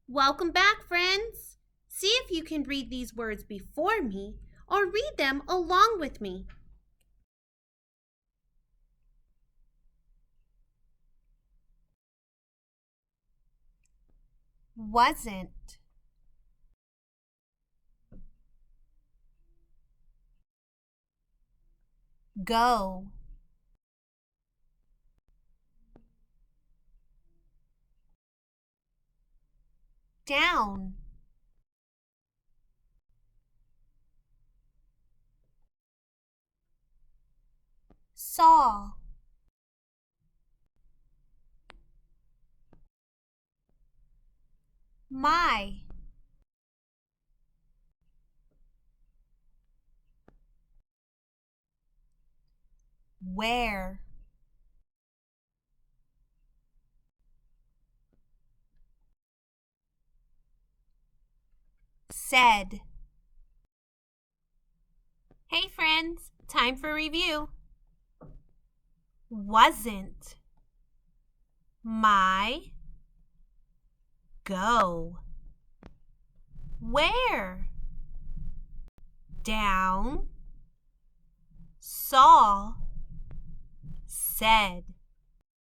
Welcome back, friends! See if you can read these words before me or read them along with me. Wasn't. Go. Down. Saw. My. Where. Said. Hey friends, time for review. Wasn't. My. Go. Where. Down. Saw. Said.